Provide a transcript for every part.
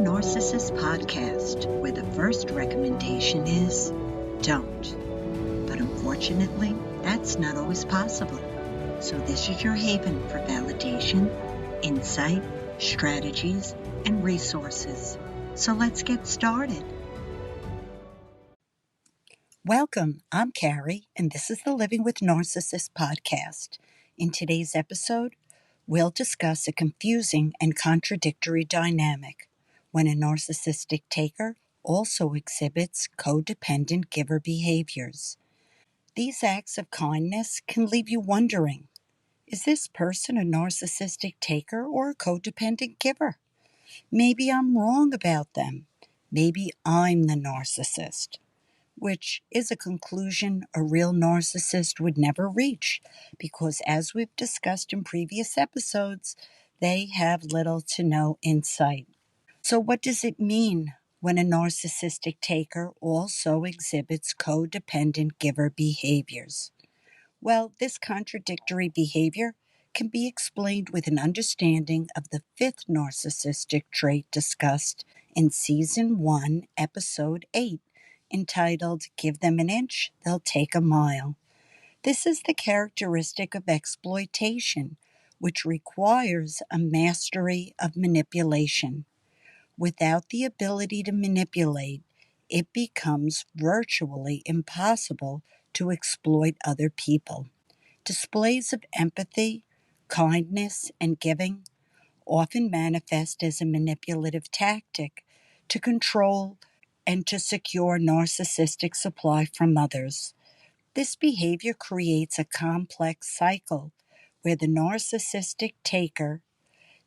Narcissist podcast, where the first recommendation is don't. But unfortunately, that's not always possible. So this is your haven for validation, insight, strategies, and resources. So let's get started. Welcome, I'm Carrie, and this is the Living with Narcissist podcast. In today's episode, we'll discuss a confusing and contradictory dynamic when a narcissistic taker also exhibits codependent giver behaviors. These acts of kindness can leave you wondering, is this person a narcissistic taker or a codependent giver? Maybe I'm wrong about them. Maybe I'm the narcissist, which is a conclusion a real narcissist would never reach because, as we've discussed in previous episodes, they have little to no insight. So what does it mean when a narcissistic taker also exhibits codependent giver behaviors? Well, this contradictory behavior can be explained with an understanding of the fifth narcissistic trait discussed in Season 1, Episode 8, entitled Give Them an Inch, They'll Take a Mile. This is the characteristic of exploitation, which requires a mastery of manipulation. Without the ability to manipulate, it becomes virtually impossible to exploit other people. Displays of empathy, kindness, and giving often manifest as a manipulative tactic to control and to secure narcissistic supply from others. This behavior creates a complex cycle where the narcissistic taker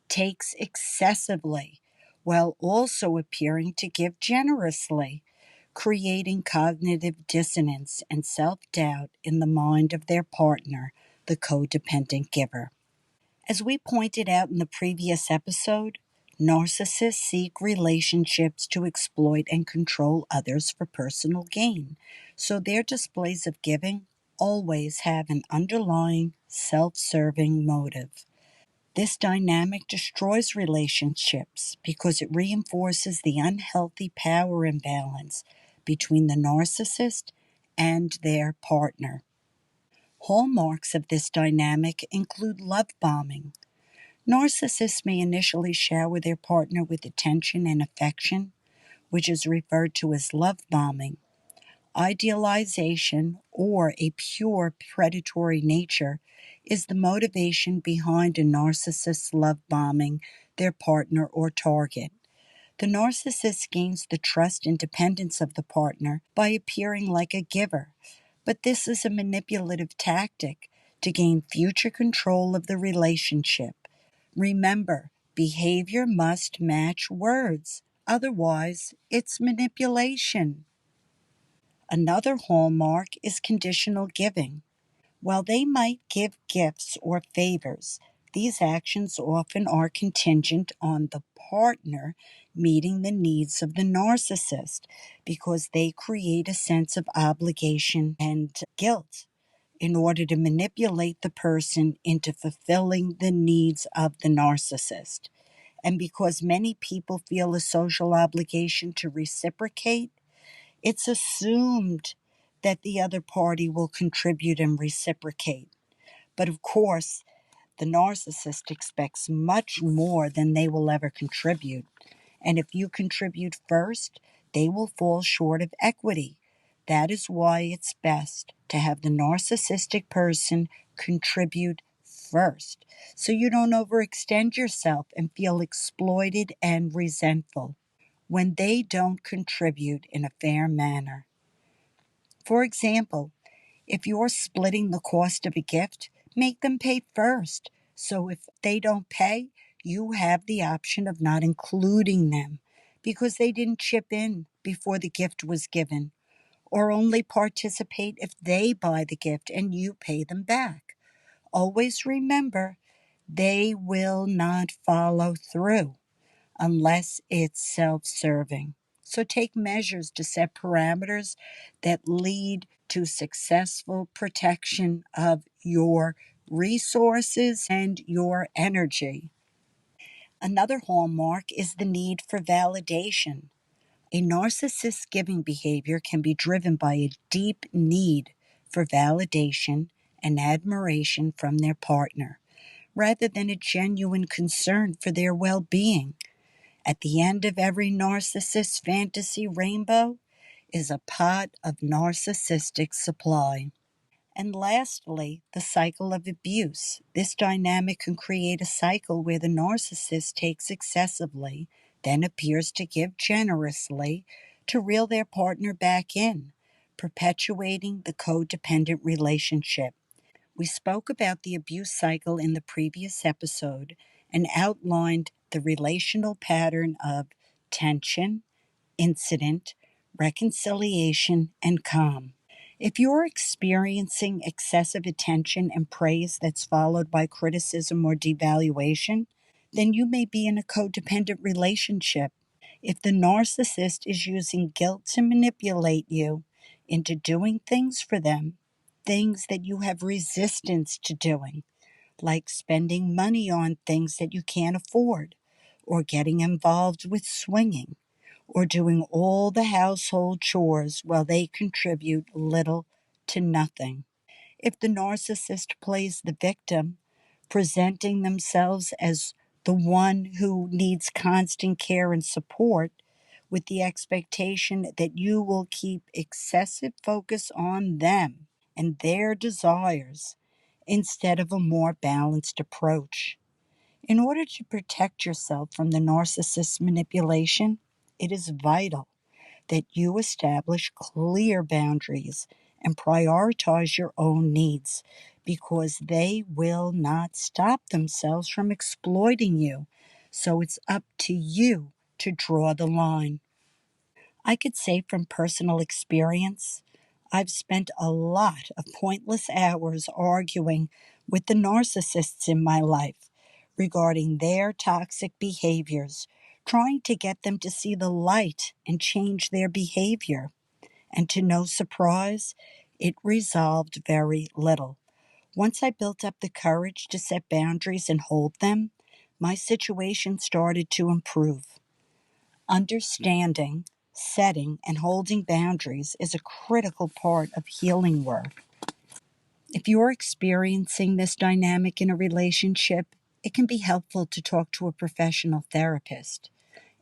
takes excessively while also appearing to give generously, creating cognitive dissonance and self-doubt in the mind of their partner, the codependent giver. As we pointed out in the previous episode, narcissists seek relationships to exploit and control others for personal gain, so their displays of giving always have an underlying self-serving motive. This dynamic destroys relationships because it reinforces the unhealthy power imbalance between the narcissist and their partner. Hallmarks of this dynamic include love bombing. Narcissists may initially shower their partner with attention and affection, which is referred to as love bombing. Idealization, or a pure predatory nature, is the motivation behind a narcissist's love bombing their partner or target. The narcissist gains the trust and dependence of the partner by appearing like a giver, but this is a manipulative tactic to gain future control of the relationship. Remember, behavior must match words, otherwise, it's manipulation. Another hallmark is conditional giving. While they might give gifts or favors, these actions often are contingent on the partner meeting the needs of the narcissist because they create a sense of obligation and guilt in order to manipulate the person into fulfilling the needs of the narcissist. And because many people feel a social obligation to reciprocate, it's assumed that the other party will contribute and reciprocate. But of course, the narcissist expects much more than they will ever contribute. And if you contribute first, they will fall short of equity. That is why it's best to have the narcissistic person contribute first, so you don't overextend yourself and feel exploited and resentful when they don't contribute in a fair manner. For example, if you're splitting the cost of a gift, make them pay first. So if they don't pay, you have the option of not including them because they didn't chip in before the gift was given, or only participate if they buy the gift and you pay them back. Always remember, they will not follow through unless it's self-serving. So take measures to set parameters that lead to successful protection of your resources and your energy. Another hallmark is the need for validation. A narcissist's giving behavior can be driven by a deep need for validation and admiration from their partner, rather than a genuine concern for their well being. At the end of every narcissist's fantasy rainbow is a pot of narcissistic supply. And lastly, the cycle of abuse. This dynamic can create a cycle where the narcissist takes excessively, then appears to give generously to reel their partner back in, perpetuating the codependent relationship. We spoke about the abuse cycle in the previous episode and outlined the relational pattern of tension, incident, reconciliation, and calm. If you're experiencing excessive attention and praise that's followed by criticism or devaluation, then you may be in a codependent relationship. If the narcissist is using guilt to manipulate you into doing things for them, things that you have resistance to doing, like spending money on things that you can't afford, or getting involved with swinging, or doing all the household chores while they contribute little to nothing. If the narcissist plays the victim, presenting themselves as the one who needs constant care and support, with the expectation that you will keep excessive focus on them and their desires instead of a more balanced approach. In order to protect yourself from the narcissist's manipulation, it is vital that you establish clear boundaries and prioritize your own needs, because they will not stop themselves from exploiting you. So it's up to you to draw the line. I could say from personal experience, I've spent a lot of pointless hours arguing with the narcissists in my life regarding their toxic behaviors, trying to get them to see the light and change their behavior. And to no surprise, it resolved very little. Once I built up the courage to set boundaries and hold them, my situation started to improve. Understanding, setting, and holding boundaries is a critical part of healing work. If you're experiencing this dynamic in a relationship, it can be helpful to talk to a professional therapist.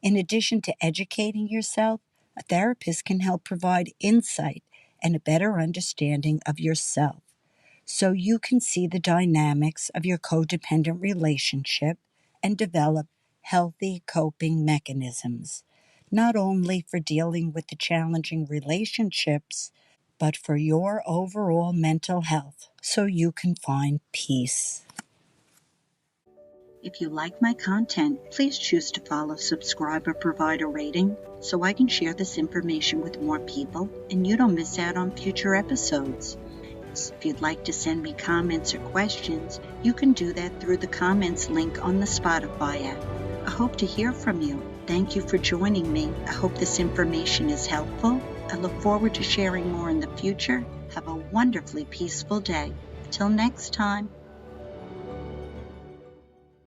In addition to educating yourself, a therapist can help provide insight and a better understanding of yourself, so you can see the dynamics of your codependent relationship and develop healthy coping mechanisms, not only for dealing with the challenging relationships, but for your overall mental health, so you can find peace. If you like my content, please choose to follow, subscribe, or provide a rating so I can share this information with more people and you don't miss out on future episodes. If you'd like to send me comments or questions, you can do that through the comments link on the Spotify app. I hope to hear from you. Thank you for joining me. I hope this information is helpful. I look forward to sharing more in the future. Have a wonderfully peaceful day. Till next time.